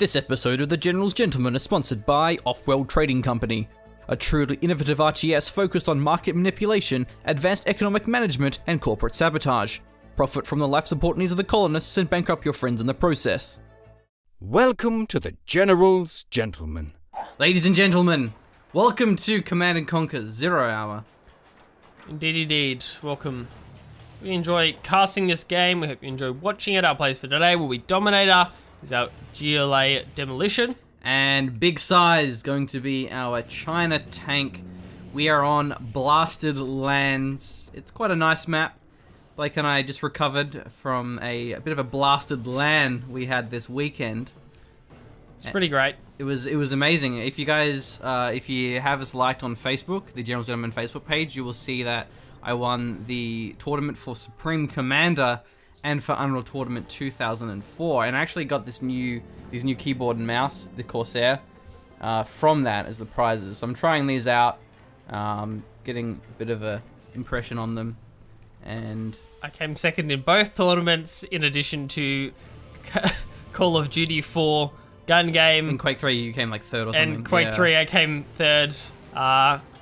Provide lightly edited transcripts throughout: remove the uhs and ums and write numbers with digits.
This episode of The General's Gentleman is sponsored by Offworld Trading Company, a truly innovative RTS focused on market manipulation, advanced economic management, and corporate sabotage. Profit from the life support needs of the colonists and bankrupt your friends in the process. Welcome to The General's Gentleman. Ladies and gentlemen, welcome to Command & Conquer 0 Hour. Indeed. Welcome. We enjoy casting this game. We hope you enjoy watching it. Our plays for today will be Dominator. Is our GLA Demolition. And Big Size going to be our China tank. We are on Blasted Lands. It's quite a nice map. Blake and I just recovered from a bit of a blasted land we had this weekend. It's pretty great. It was amazing. If you guys, if you have us liked on Facebook, the General's Gentleman Facebook page, you will see that I won the tournament for Supreme Commander and for Unreal Tournament 2004, and I actually got these new keyboard and mouse, the Corsair, from that as the prizes. So I'm trying these out, getting a bit of a impression on them, and I came second in both tournaments, in addition to Call of Duty 4 gun game. In Quake 3 you came like third or something. And Quake 3 I came third.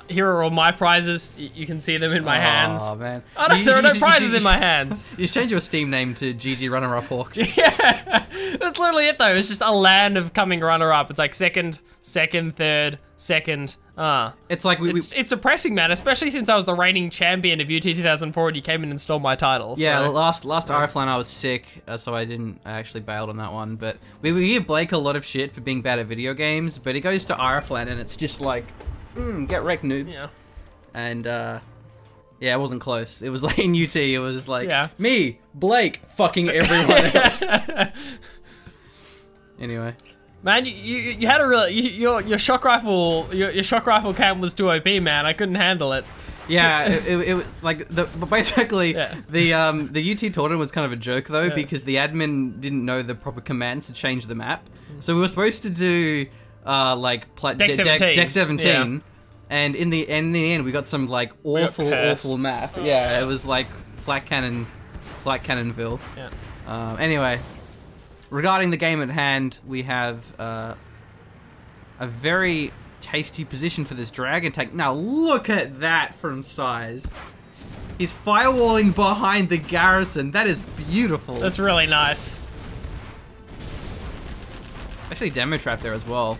Here are all my prizes. You can see them in my hands. Oh man! There are no prizes in my hands. You should change your Steam name to GG Runner-Up Hawk. Yeah, that's literally it though. It's just a land of coming runner-up. It's like second, third, second. It's like it's depressing, man. Especially since I was the reigning champion of UT 2004 and you came in and stole my title. Yeah, so. last RFLAN I was sick, so I actually bailed on that one. But we give Blake a lot of shit for being bad at video games, but he goes to RFLAN and it's just like, get wrecked, noobs. Yeah. And yeah, it wasn't close. It was like in UT, it was like me, Blake, fucking everyone else. Anyway. Man, you had a really your shock rifle camp was too OP, man. I couldn't handle it. Yeah, it was like basically the UT tournament was kind of a joke though, because the admin didn't know the proper commands to change the map. So we were supposed to do like Deck 17, and in the end we got some like awful map. It was like Flat Cannonville. Yeah. Anyway, regarding the game at hand, we have a very tasty position for this dragon tank. Now look at that from size. He's firewalling behind the garrison. That is beautiful. That's really nice. Actually, demo trap there as well.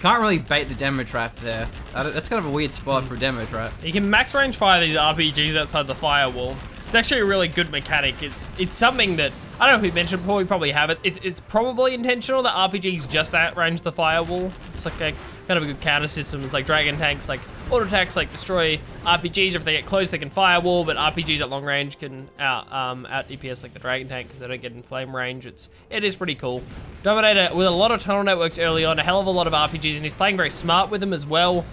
Can't really bait the demo trap there. That's kind of a weird spot for a demo trap. You can max range fire these RPGs outside the firewall. It's actually a really good mechanic. It's something that, I don't know if we mentioned before, we probably have it. It's probably intentional that RPGs just outrange the firewall. It's like a kind of a good counter system. It's like dragon tanks, like auto attacks, like destroy RPGs. If they get close, they can firewall, but RPGs at long range can out DPS like the dragon tank because they don't get in flame range. It is pretty cool. Dominator with a lot of tunnel networks early on, a hell of a lot of RPGs, and he's playing very smart with them as well.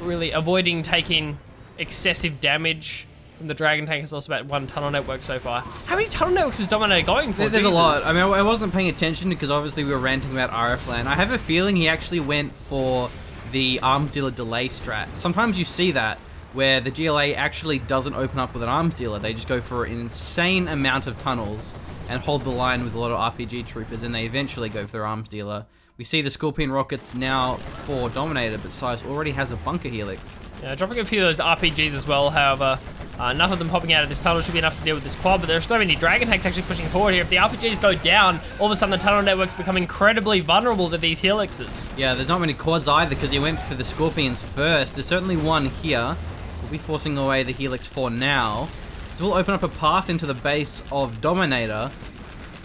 Really avoiding taking excessive damage. And the dragon tank is also about one tunnel network so far. How many tunnel networks is Dominator going for? There's a lot. I mean, I wasn't paying attention because obviously we were ranting about RFLAN. I have a feeling he actually went for the arms dealer delay strat. Sometimes you see that where the GLA actually doesn't open up with an arms dealer. They just go for an insane amount of tunnels and hold the line with a lot of RPG troopers, and they eventually go for their arms dealer. We see the Scorpion rockets now for Dominator, but Size already has a bunker helix. Yeah, dropping a few of those RPGs as well, however. Enough of them popping out of this tunnel should be enough to deal with this quad, but there's so many dragon tanks actually pushing forward here. If the RPGs go down, all of a sudden the tunnel networks become incredibly vulnerable to these helixes. Yeah, there's not many quads either because he went for the Scorpions first. There's certainly one here. We'll be forcing away the helix for now. So we'll open up a path into the base of Dominator.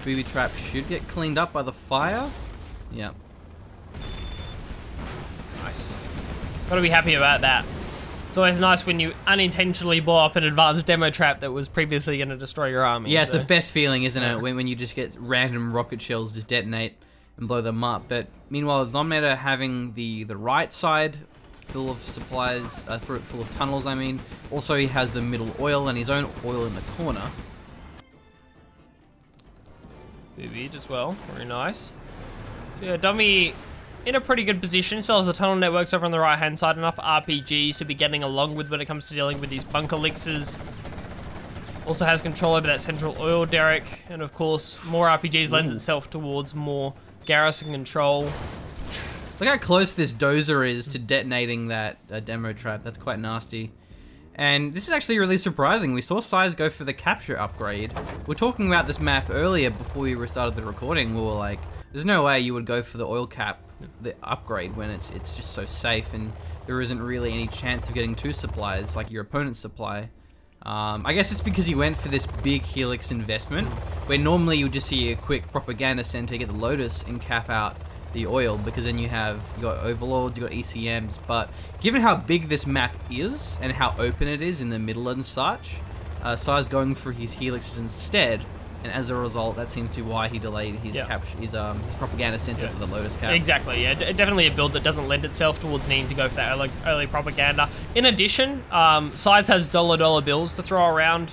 Booby trap should get cleaned up by the fire. Yeah. Nice. Gotta be happy about that. It's always nice when you unintentionally blow up an advanced demo trap that was previously going to destroy your army. Yeah, it's the best feeling, isn't it? When you just get random rocket shells just detonate and blow them up. But meanwhile, Dominator having the right side full of supplies, full of tunnels, I mean. Also, he has the middle oil and his own oil in the corner. Vivid as well, very nice. So yeah, Dummy in a pretty good position, still has the tunnel networks over on the right hand side, enough RPGs to be getting along with when it comes to dealing with these bunker elixirs. Also has control over that central oil derrick, and of course, more RPGs lends itself towards more garrison control. Look how close this dozer is to detonating that demo trap. That's quite nasty. And this is actually really surprising. We saw Size go for the capture upgrade. We were talking about this map earlier before we restarted the recording. We were like, there's no way you would go for the oil cap, the upgrade, when it's just so safe and there isn't really any chance of getting 2 supplies like your opponent's supply. I guess it's because he went for this big Helix investment, where normally you would just see a quick propaganda center, get the Lotus, and cap out the oil, because then you got Overlords, you got ECMs. But given how big this map is and how open it is in the middle and such, Sai's going for his Helixes instead. And as a result, that seems to be why he delayed his his propaganda center for the Lotus cap. Exactly, yeah. Definitely a build that doesn't lend itself towards needing to go for that early propaganda. In addition, Size has dollar bills to throw around,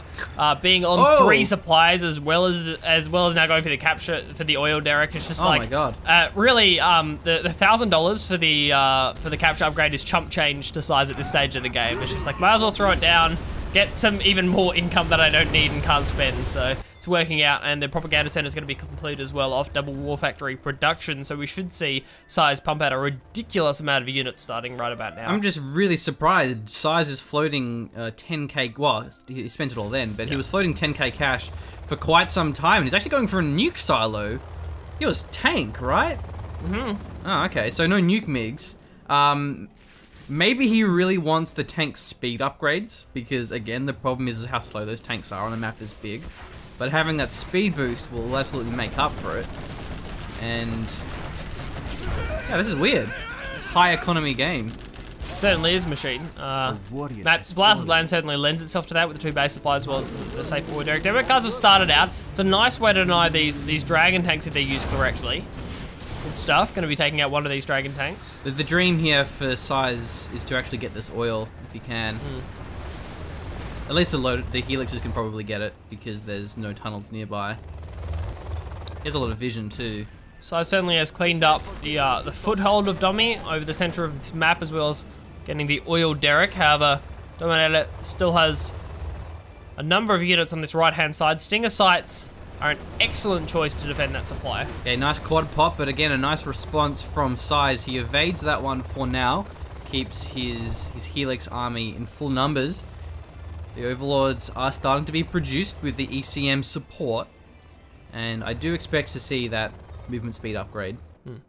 being on 3 supplies as well as now going for the capture for the oil derrick. It's just like, my god, really, the $1,000 for the capture upgrade is chump change to Size at this stage of the game. It's just like, might as well throw it down, get some even more income that I don't need and can't spend. So it's working out, and the propaganda center is going to be complete as well off Double War Factory production. So we should see Size pump out a ridiculous amount of units starting right about now. I'm just really surprised. Size is floating 10k. Well, he spent it all then, but he was floating 10k cash for quite some time, and he's actually going for a nuke silo. He was tank, right? Oh, okay. So no nuke MiGs. Maybe he really wants the tank speed upgrades, because again, the problem is how slow those tanks are on a map this big. But having that speed boost will absolutely make up for it. And yeah, this is weird. It's a high economy game. Certainly is, Machine. Blasted Land certainly lends itself to that with the 2 base supplies as well as the safe oil derrick. Demo cars have started out. It's a nice way to deny these dragon tanks if they're used correctly. Good stuff. Going to be taking out one of these dragon tanks. The dream here for Size is to actually get this oil if he can. At least the Helixes can probably get it because there's no tunnels nearby. He has a lot of vision too. Size certainly has cleaned up the foothold of Domi over the center of this map, as well as getting the oil derrick. However, Dominator still has a number of units on this right-hand side. Stinger sights are an excellent choice to defend that supply. Yeah, nice quad pop, but again, a nice response from Size. He evades that one for now, keeps his Helix army in full numbers. The Overlords are starting to be produced with the ECM support, and I do expect to see that movement speed upgrade. Would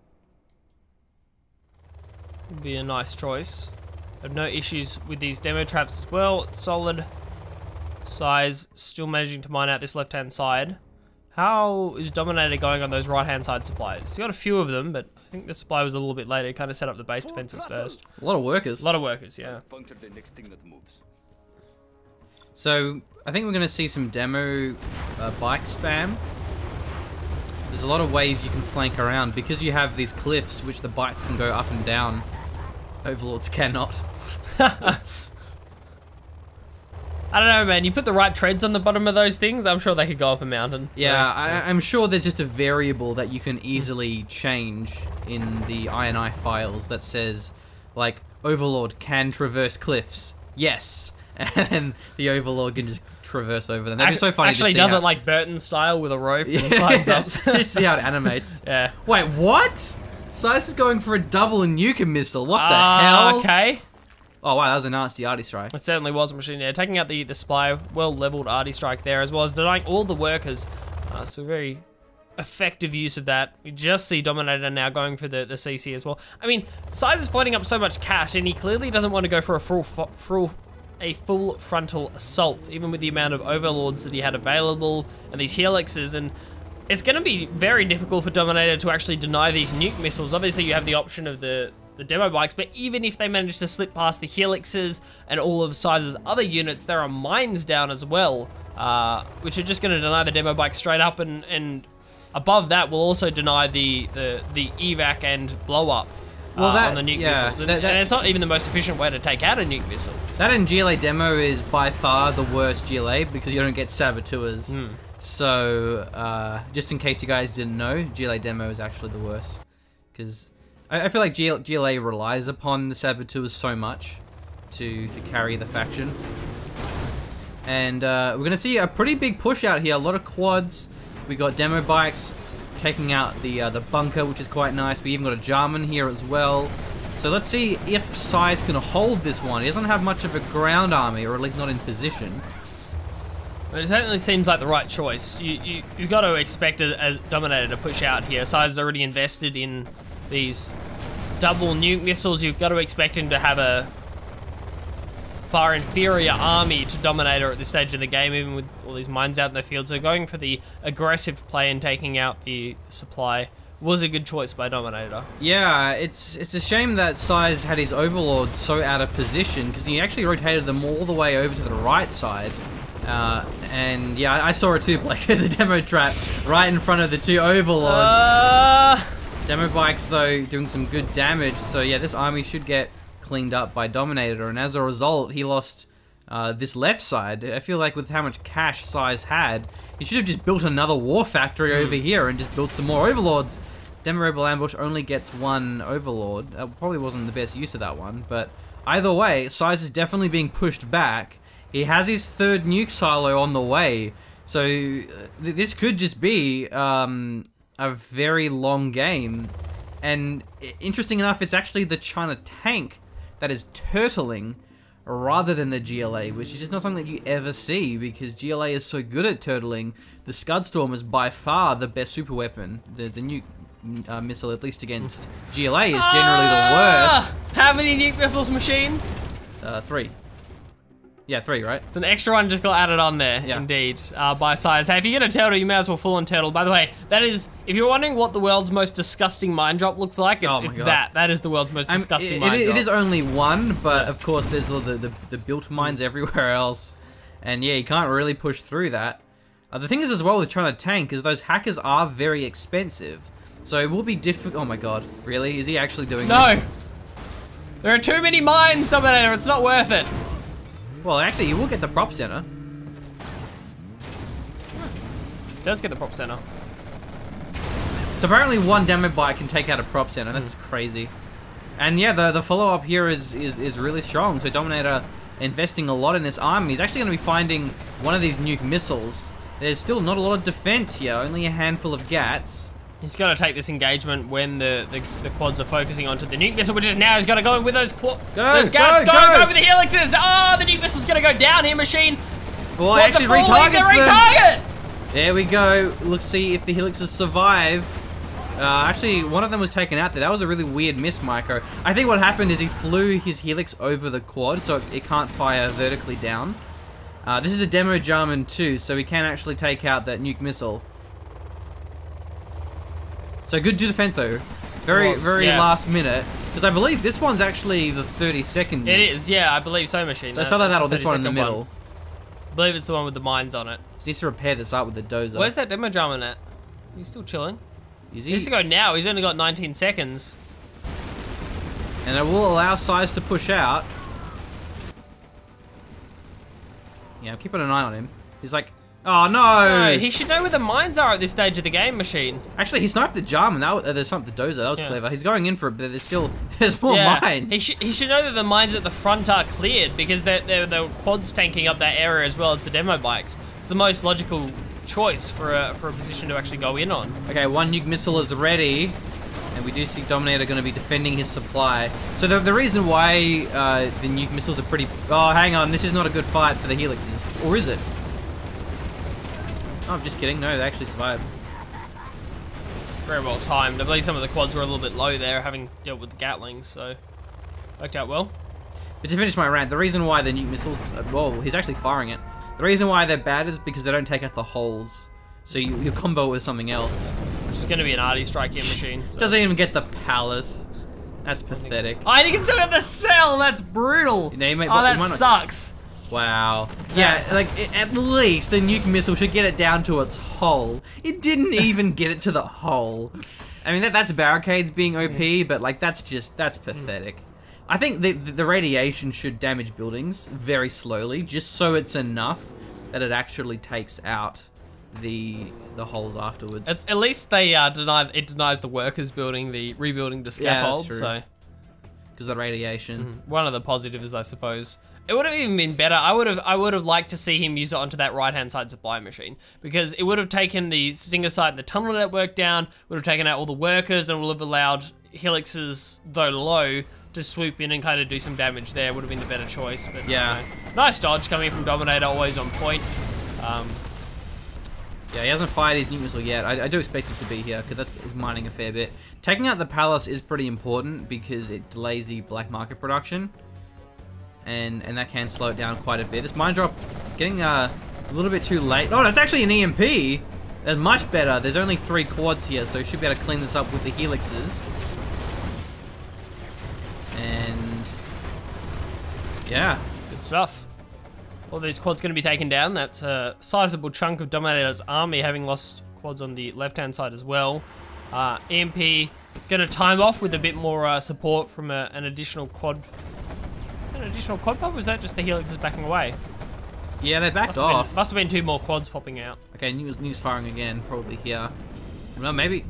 be a nice choice. Have no issues with these demo traps as well. It's solid. Size still managing to mine out this left-hand side. How is Dominator going on those right-hand side supplies? He's got a few of them, but I think the supply was a little bit later. He kind of set up the base defenses first. A lot of workers. A lot of workers, yeah. So, I think we're going to see some demo bike spam. There's a lot of ways you can flank around. Because you have these cliffs, which the bikes can go up and down, Overlords cannot. I don't know, man. You put the right treads on the bottom of those things, I'm sure they could go up a mountain. So. Yeah, I'm sure there's just a variable that you can easily change in the INI files that says, like, Overlord can traverse cliffs. Yes. And the Overlord can just traverse over them. That'd be so funny to see. Actually does it like Burton style with a rope and climbs up. Just see how it animates. Yeah. Wait, what? Size is going for a double nuke missile. What the hell? Okay. Oh wow, that was a nasty arty strike. It certainly was a machine. Yeah, taking out the spy, well leveled arty strike there, as well as denying all the workers. So very effective use of that. We just see Dominator now going for the CC as well. I mean, Size is floating up so much cash, and he clearly doesn't want to go for a full frontal assault, even with the amount of Overlords that he had available and these Helixes. And it's going to be very difficult for Dominator to actually deny these nuke missiles. Obviously, you have the option of the demo bikes, but even if they manage to slip past the Helixes and all of Size's other units, there are mines down as well, which are just going to deny the demo bikes straight up, and above that will also deny the evac and blow up on the nuke missiles. And it's not even the most efficient way to take out a nuke missile. That in GLA demo is by far the worst GLA because you don't get saboteurs. So just in case you guys didn't know, GLA demo is actually the worst because I feel like GLA relies upon the saboteurs so much to carry the faction. And we're going to see a pretty big push out here. A lot of quads. We got demo bikes taking out the bunker, which is quite nice. We even got a Jarman here as well. So let's see if Size can hold this one. He doesn't have much of a ground army, or at least not in position. But it certainly seems like the right choice. You've got to expect a Dominator to push out here. Size is already invested in these double nuke missiles. You've got to expect him to have a far inferior army to Dominator at this stage of the game, even with all these mines out in the field. So going for the aggressive play and taking out the supply was a good choice by Dominator. Yeah, it's a shame that Size had his overlords so out of position, because he actually rotated them all the way over to the right side. And yeah, I saw it too, Blake. There's a demo trap right in front of the two overlords. Demo bikes, though, doing some good damage. So yeah, this army should get cleaned up by Dominator, and as a result, he lost this left side. I feel like with how much cash Size had, he should have just built another war factory over here and just built some more overlords. Demorable Ambush only gets one overlord. That probably wasn't the best use of that one, but either way, Size is definitely being pushed back. He has his third nuke silo on the way, so this could just be a very long game. And interesting enough, it's actually the China tank that is turtling rather than the GLA, which is just not something that you ever see, because GLA is so good at turtling. The Scudstorm is by far the best super weapon. The nuke missile, at least against GLA, is generally the worst. How many nuke missiles, Machine? 3. Yeah, 3, right? It's an extra one just got added on there, indeed, by Size. Hey, if you get a turtle, you may as well full on turtle. By the way, that is, if you're wondering what the world's most disgusting mine drop looks like, it's that. That is the world's most disgusting mine drop. It is only one, but of course there's all the built mines everywhere else. And yeah, you can't really push through that. The thing is as well with trying to tank is those hackers are very expensive. So it will be difficult. Oh my god, really? Is he actually doing this? No! There are too many mines, Dominator, it's not worth it. Well, actually, you will get the prop center. He does get the prop center. So apparently one demo bike can take out a prop center. That's crazy. And yeah, the follow-up here is really strong. So Dominator investing a lot in this army. He's actually going to be finding one of these nuke missiles. There's still not a lot of defense here, only a handful of GATs. He's got to take this engagement when the quads are focusing onto the nuke missile, which is now he's got to go in with those GATs. Go with the helixes. Oh, the nuke missile's going to go down here, Machine. Well, quads actually retargets them. Retarget. There we go. Let's see if the helixes survive. Actually, one of them was taken out there. That was a really weird miss, Micro. I think what happened is he flew his helix over the quad, so it can't fire vertically down. This is a demo Jarman too, so we can actually take out that nuke missile. So good defense though. Very last minute. Because I believe this one's actually the 32nd. It is, yeah, I believe so, Machine. So I saw that or this one in the middle. I believe it's the one with the mines on it. Just needs to repair this up with the dozer. Where's that demo Jarman at? He's still chilling. Is he? He needs to go now. He's only got 19 seconds. And it will allow Size to push out. Yeah, I'm keeping an eye on him. He's like, oh no! He should know where the mines are at this stage of the game, Machine. Actually, he sniped the Jarman. There's something the dozer. That was clever. He's going in for it, but there's more mines. He should know that the mines at the front are cleared because they're the quads tanking up that area as well as the demo bikes. It's the most logical choice for a position to actually go in on. Okay, one nuke missile is ready. And we do see Dominator going to be defending his supply. So the reason why the nuke missiles are pretty... Oh, hang on. This is not a good fight for the helixes. Or is it? Oh, I'm just kidding. No, they actually survived. Very well timed. I believe some of the quads were a little bit low there, having dealt with the Gatlings, so worked out well. But to finish my rant, the reason why the nuke missiles... Well, he's actually firing it. The reason why they're bad is because they don't take out the holes. So you combo it with something else. Which is going to be an arty strike here, Machine. So. Doesn't even get the palace. That's pathetic. Oh, and he can still get the cell. That's brutal. That sucks. Wow. Yeah, like at least the nuke missile should get it down to its hole. It didn't even get it to the hole. I mean, that's barricades being OP, but like that's pathetic. I think the radiation should damage buildings very slowly, just so it's enough that it actually takes out the holes afterwards. At least they denies the workers rebuilding the scaffold. Yeah, so because of the radiation. One of the positives, I suppose. It would have even been better. I would have liked to see him use it onto that right-hand side supply machine, because it would have taken the Stinger site and the tunnel network down, would have taken out all the workers, and would have allowed Helixes, though low, to swoop in and kind of do some damage there. Would have been the better choice. But yeah, you know, nice dodge coming from Dominator, always on point. Yeah, he hasn't fired his nuke missile yet. I do expect it to be here, because that's mining a fair bit. Taking out the palace is pretty important because it delays the black market production. And that can slow it down quite a bit. This mine drop getting a little bit too late. Oh, that's actually an EMP. That's much better. There's only 3 quads here, so we should be able to clean this up with the helixes. And yeah, good stuff. All these quads going to be taken down. That's a sizable chunk of Dominator's army, having lost quads on the left-hand side as well. EMP going to time off with a bit more support from an additional quad. An additional quad pop? Was that just the helixes backing away? Yeah, they backed off. Must have been 2 more quads popping out. Okay, news firing again, probably here. Well, maybe.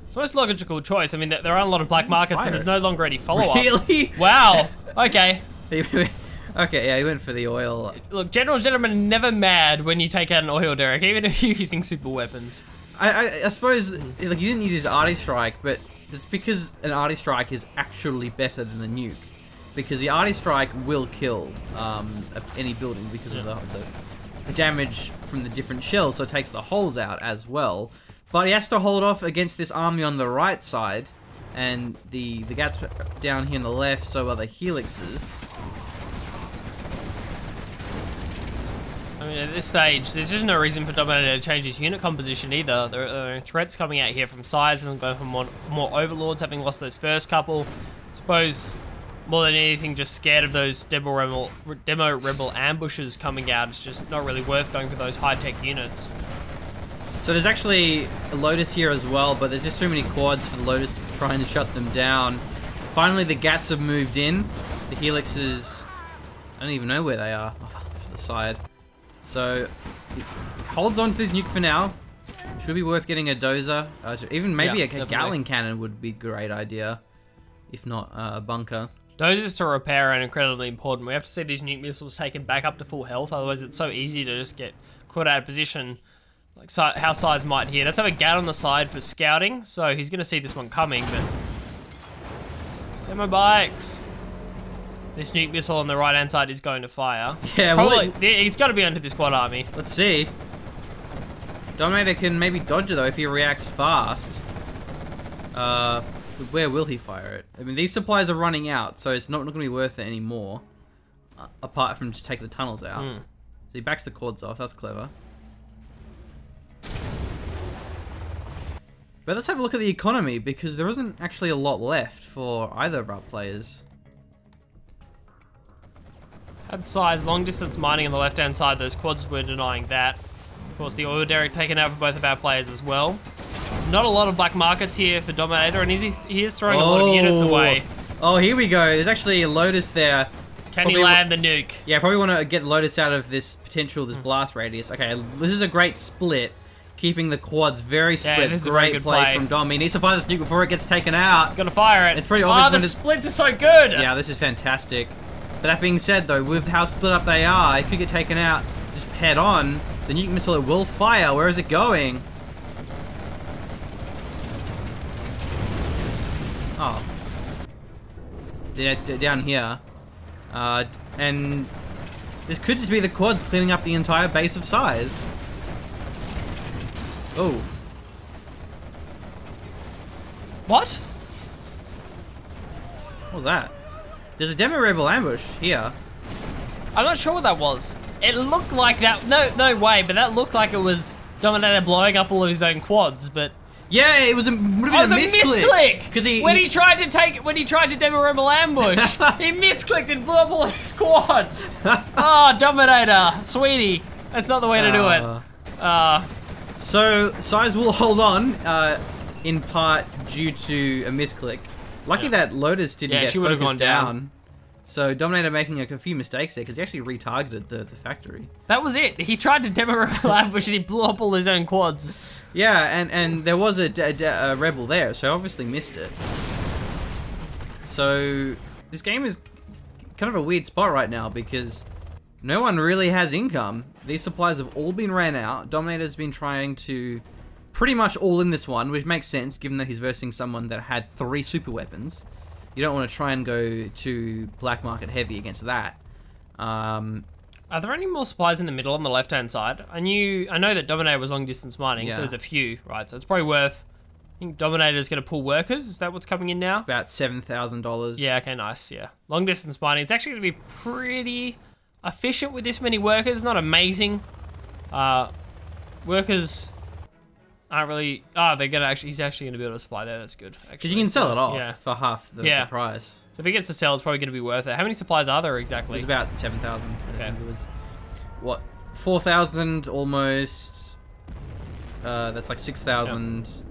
It's the most logical choice. I mean, there are a lot of black markets, and there's no longer any follow-up. Really? Wow. Okay. Okay, yeah, he went for the oil. Look, General Gentleman are never mad when you take out an oil derrick, even if you're using super weapons. I suppose, like, you didn't use his arty strike, but it's because an arty strike is actually better than the nuke. Because the arty strike will kill any building because of the damage from the different shells, so it takes the holes out as well. But he has to hold off against this army on the right side, and the gats down here on the left, so are the helixes. I mean, at this stage, there's just no reason for Dominator to change his unit composition either. There are threats coming out here from size and going for more overlords, having lost those first couple. I suppose, more than anything, just scared of those demo rebel ambushes coming out. It's just not really worth going for those high-tech units. So there's actually a Lotus here as well, but there's just too many quads for the Lotus trying to shut them down. Finally, the Gats have moved in. The helixes, I don't even know where they are off the side. So he holds on to this nuke for now. Should be worth getting a dozer. Even maybe a Gatling cannon would be a great idea, if not a bunker. Dozers to repair are incredibly important. We have to see these nuke missiles taken back up to full health, otherwise it's so easy to just get caught out of position. Like how Size might here. Let's have a Gat on the side for scouting, so he's going to see this one coming, but... Demo bikes! This nuke missile on the right-hand side is going to fire. Yeah, probably. He's got to be under this quad army. Let's see. Dominator can maybe dodge it though if he reacts fast. Where will he fire it? I mean, these supplies are running out, so it's not going to be worth it anymore. Apart from just take the tunnels out. So he backs the quads off. That's clever. But let's have a look at the economy, because there isn't actually a lot left for either of our players. Had Size long distance mining on the left hand side, those quads were denying that. Of course, the oil derrick taken out for both of our players as well. Not a lot of black markets here for Dominator, and he is throwing a lot of units away. Oh, here we go. There's actually a Lotus there. Can he land the nuke? Yeah, probably want to get Lotus out of this potential, this blast radius. Okay, this is a great split. Keeping the quads very split. Yeah, this is great a good play from Dom. He needs to fire this nuke before it gets taken out. He's gonna fire it. It's pretty obvious. Oh, the splits are so good. Yeah, this is fantastic. But that being said, though, with how split up they are, it could get taken out just head on. The nuke missile, it will fire. Where is it going? Oh. Yeah, down here. And this could just be the quads cleaning up the entire base of Size. Oh. What? What was that? There's a demo rebel ambush here. I'm not sure what that was. It looked like that. No way. But that looked like it was Dominator blowing up all of his own quads. But yeah, it was a misclick. Because when he tried to demo rebel ambush, he misclicked and blew up all of his quads. Oh, Dominator, sweetie, that's not the way to do it. So Size will hold on, in part due to a misclick. Lucky that Lotus didn't get focused down. So Dominator making a few mistakes there because he actually retargeted the factory. That was it. He tried to demo rebel ambush and he blew up all his own quads. Yeah, and there was a rebel there, so obviously missed it. So this game is kind of a weird spot right now because no one really has income. These supplies have all been ran out. Dominator's been trying to pretty much all in this one, which makes sense given that he's versing someone that had 3 super weapons. You don't want to try and go to black market heavy against that. Are there any more supplies in the middle on the left-hand side? I know that Dominator was long distance mining, so there's a few, right? So it's probably worth. I think Dominator's going to pull workers. Is that what's coming in now? It's about $7,000. Yeah. Okay. Nice. Yeah. Long distance mining. It's actually going to be pretty efficient with this many workers. Not amazing. Workers aren't really. Oh, they're gonna actually. He's actually gonna be able to supply there. That's good. Because you can sell it off for half the price. So if he gets to sell, it's probably gonna be worth it. How many supplies are there exactly? It's about 7,000. Okay. I think it was what 4,000 almost. That's like 6,000. Yep.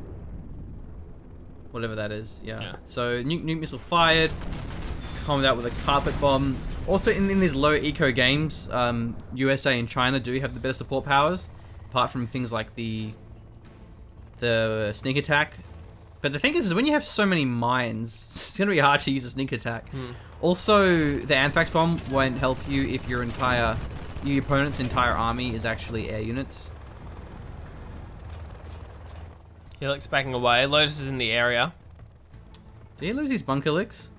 Whatever that is. Yeah. So nuke missile fired. Coming out with a carpet bomb. Also in these low eco games, USA and China do have the better support powers, apart from things like the sneak attack. But the thing is when you have so many mines, it's gonna be hard to use a sneak attack. Also, the anthrax bomb won't help you if your opponent's entire army is actually air units. Helix backing away. Lotus is in the area. Did he lose his bunker licks?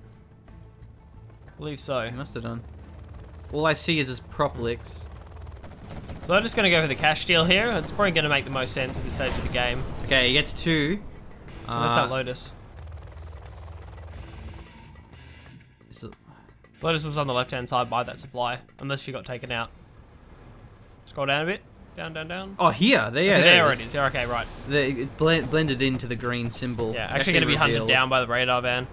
I believe so. He must have done. All I see is his prop licks. So I'm just going to go for the cash deal here. It's probably going to make the most sense at this stage of the game. Okay, he gets 2. So where's that Lotus? Lotus was on the left-hand side by that supply, unless she got taken out. Scroll down a bit. Down, down, down. Oh, here. There it is. Yeah, okay, right. It blended into the green symbol. Yeah, actually going to be hunted down by the radar van.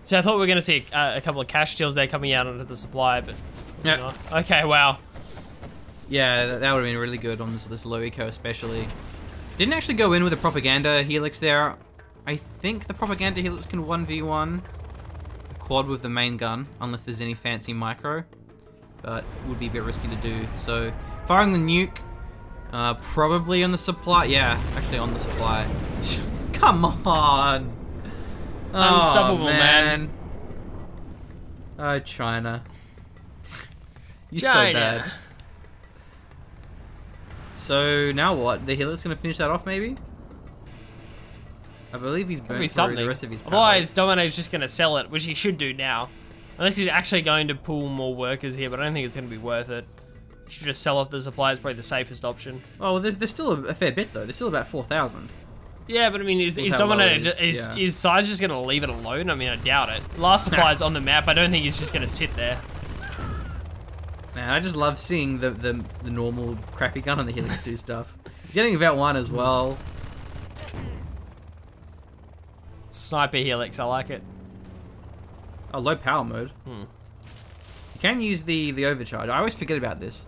So I thought we were going to see a couple of cash steals there coming out onto the supply, but not. Okay, wow. Yeah, that would have been really good on this low eco especially. Didn't actually go in with a propaganda helix there. I think the propaganda helix can 1v1 a quad with the main gun, unless there's any fancy micro, but it would be a bit risky to do. So firing the nuke, probably on the supply. Yeah, actually on the supply. Come on. Unstoppable, man. Oh, China. You're so bad. So, now what? The Helix gonna finish that off, maybe? I believe he's burned through the rest of his power. Otherwise, Dominator's just gonna sell it, which he should do now. Unless he's actually going to pull more workers here, but I don't think it's gonna be worth it. He should just sell off the supply, is probably the safest option. Oh, well, there's still a fair bit, though. There's still about 4,000. Yeah, but I mean, is Dominator, is Size just going to leave it alone? I mean, I doubt it. Last supply's on the map. I don't think he's just going to sit there. Man, I just love seeing the normal crappy gun on the Helix do stuff. He's getting about 1 as well. Sniper Helix, I like it. Oh, low power mode. You can use the overcharge. I always forget about this.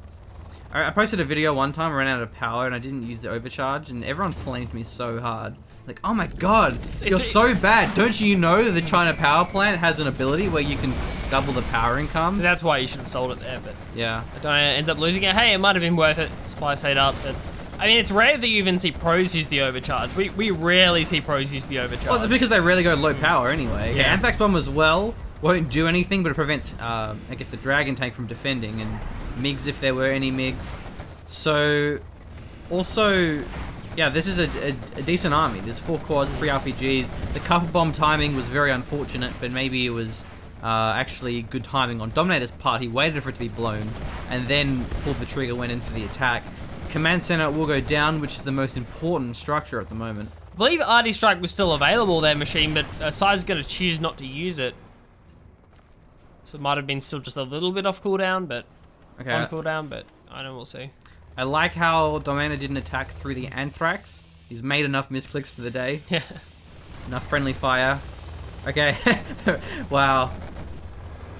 I posted a video one time, I ran out of power, and I didn't use the overcharge, and everyone flamed me so hard. Like, oh my god, you're so bad. Don't you know that the China power plant has an ability where you can double the power income? So that's why you should have sold it there, but yeah. Dominator ends up losing it. Hey, it might have been worth it. Supply stayed up, but I mean, it's rare that you even see pros use the overcharge. We rarely see pros use the overcharge. Well, it's because they rarely go low power anyway. Yeah, Anthrax Bomb as well won't do anything, but it prevents, I guess, the Dragon Tank from defending, and MiGs if there were any MiGs. So, also, yeah, this is a decent army. There's 4 quads, 3 RPGs. The carpet bomb timing was very unfortunate, but maybe it was actually good timing on Dominator's part. He waited for it to be blown, and then pulled the trigger, went in for the attack. Command Center will go down, which is the most important structure at the moment. I believe RD Strike was still available there, Machine, but Size is going to choose not to use it. So it might have been still just a little bit off cooldown, but on cooldown, but I know we'll see. I like how Dominator didn't attack through the Anthrax. He's made enough misclicks for the day. Yeah. Enough friendly fire. Okay. Wow.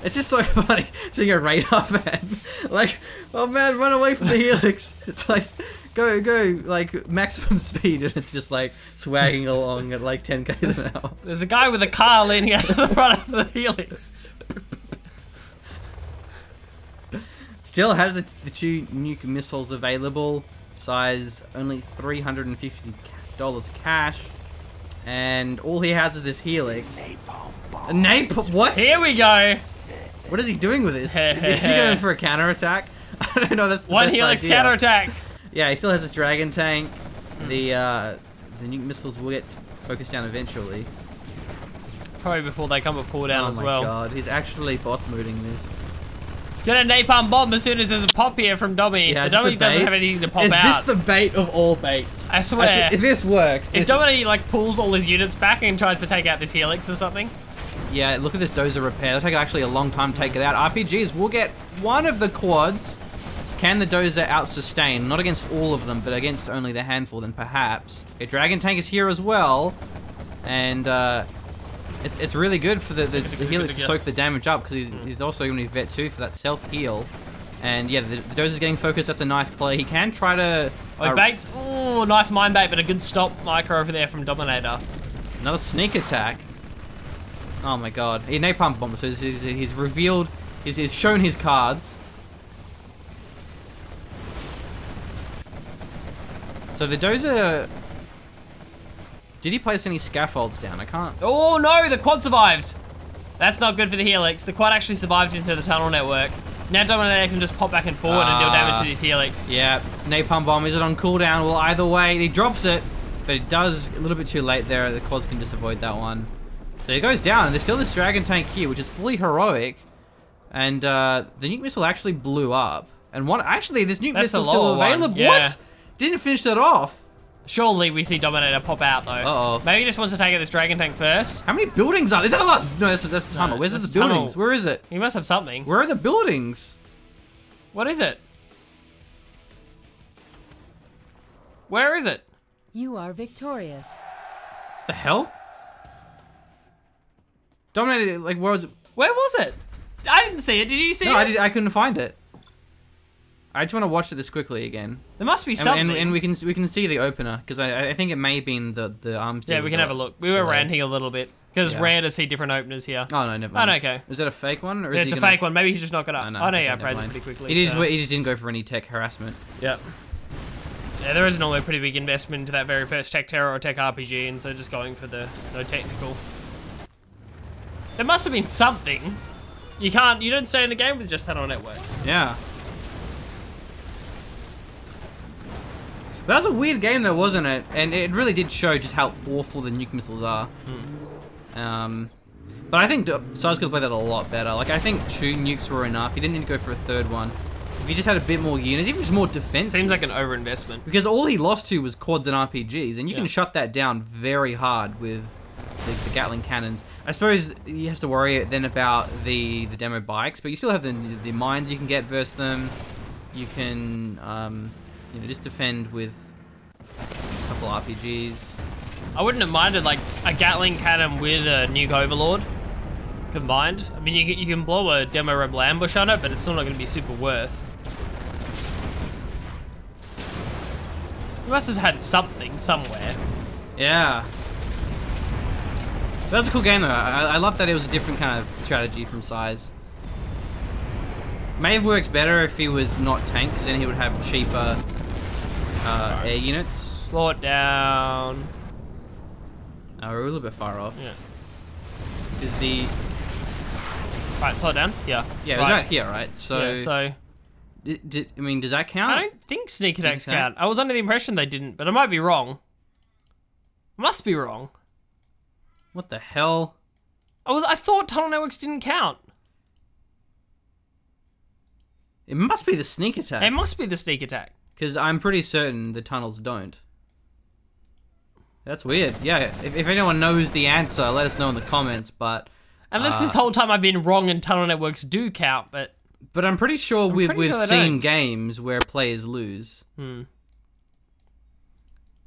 It's just so funny seeing a radar van. Like, oh man, run away from the Helix. It's like, go, like maximum speed, and it's just like swagging along at like 10 k's an hour. There's a guy with a car leaning out of the front of the Helix. Still has the 2 nuke missiles available. Size only $350 cash. And all he has is this Helix. A napalm? What? Here we go. What is he doing with this? Is he going for a counterattack? I don't know. That's the one best helix idea. counterattack. Yeah, he still has his dragon tank. The nuke missiles will get focused down eventually. Probably before they come with cooldown as well. Oh my god, he's actually boss mooding this. He's gonna napalm bomb as soon as there's a pop here from Domi. Yeah, the Domi doesn't have anything to pop out. Is this the bait of all baits? I swear. If this works. If Domi like pulls all his units back and tries to take out this helix or something. Yeah, look at this dozer repair. It'll take actually a long time to take it out. RPGs will get one of the quads. Can the dozer out-sustain? Not against all of them, but against only the handful, then perhaps. Okay, dragon tank is here as well. And it's really good for the helix to soak the damage up, because he's also going to be vet 2 for that self-heal. And yeah, the dozer's getting focused. That's a nice play. He can try to... Oh, baits. Oh, nice mind bait, but a good stop micro over there from Dominator. Another sneak attack. Oh my god. He napalm bomb, so he's revealed... He's shown his cards. So the dozer... Did he place any scaffolds down? I can't... Oh no, the quad survived. That's not good for the helix. The quad actually survived into the tunnel network. Now Dominator can just pop back and forward and deal damage to these helix. Yeah, napalm bomb. Is it on cooldown? Well, either way, he drops it, but it does a little bit too late there. The quads can just avoid that one. So he goes down, and there's still this dragon tank here, which is fully heroic. And the nuke missile actually blew up. And actually, this nuke missile is still available. Yeah. What? Didn't finish that off. Surely we see Dominator pop out though. Uh-oh. Maybe he just wants to take out this dragon tank first. How many buildings are there? Is that the last? No, that's the tunnel. Where's the buildings? Tunnel. Where is it? He must have something. Where are the buildings? What is it? Where is it? You are victorious. The hell? Dominator, like, where was it? Where was it? I didn't see it. Did you see it? No, I couldn't find it. I just want to watch this quickly again. There must be something. And we can see the opener, because I think it may have been the arms. Yeah, we can have a look. We were ranting a little bit because it's rare to see different openers here. Oh no, never mind. Oh, no, okay. Is that a fake one? Or Yeah, is it's he a fake one. Maybe he's just not got up. Oh, no, I know, yeah, I never praised it mind. pretty quickly. He so. just didn't go for any tech harassment. Yep. Yeah, there is normally a pretty big investment into that very first tech terror or tech RPG, and so just going for the no technical. There must have been something. You don't stay in the game with just tunnel networks. Yeah. But that was a weird game though, wasn't it? And it really did show just how awful the nuke missiles are. But I think Size could have played that a lot better. Like, I think 2 nukes were enough. He didn't need to go for a 3rd one. If he just had a bit more units, even just more defense. Seems like an overinvestment. Because all he lost to was quads and RPGs, and you can Yeah. shut that down very hard with the Gatling cannons. I suppose he has to worry then about the demo bikes, but you still have the mines you can get versus them. You can just defend with a couple RPGs. I wouldn't have minded like a Gatling cannon with a nuke overlord combined. I mean, you can blow a demo rebel ambush on it, but it's still not going to be super worth. You must have had something somewhere. Yeah. That was a cool game though. I love that it was a different kind of strategy from Size. May have worked better if he was not tanked, because then he would have cheaper air units. Slow it down. Oh, we're a little bit far off. Yeah. Is the... Right, slow it down. Yeah. Yeah, it was right here, right? So... Yeah, so... I mean, does that count? I don't think sneak attacks count. I was under the impression they didn't, but I might be wrong. Must be wrong. What the hell? I thought tunnel networks didn't count. It must be the sneak attack. It must be the sneak attack. Because I'm pretty certain the tunnels don't. That's weird. Yeah, if anyone knows the answer, let us know in the comments, but... Unless this whole time I've been wrong and tunnel networks do count, but... But I'm pretty sure we've sure seen games where players lose.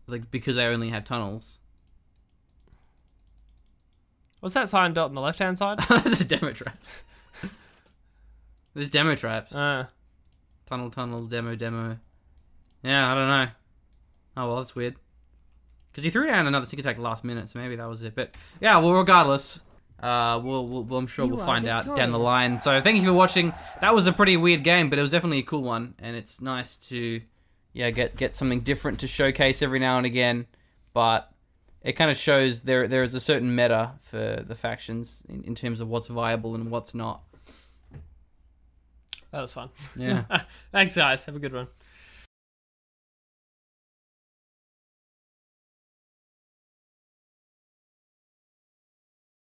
Like, because they only have tunnels. What's that sign dot on the left-hand side? There's a demo trap. There's demo traps. Tunnel, demo. Yeah, I don't know. Oh, well, that's weird. Because he threw down another sneak attack last minute, so maybe that was it. But, yeah, well, regardless, I'm sure we'll find out down the line. So, thank you for watching. That was a pretty weird game, but it was definitely a cool one. And it's nice to, yeah, get something different to showcase every now and again. But it kind of shows there is a certain meta for the factions in terms of what's viable and what's not. That was fun. Yeah. Thanks, guys. Have a good one.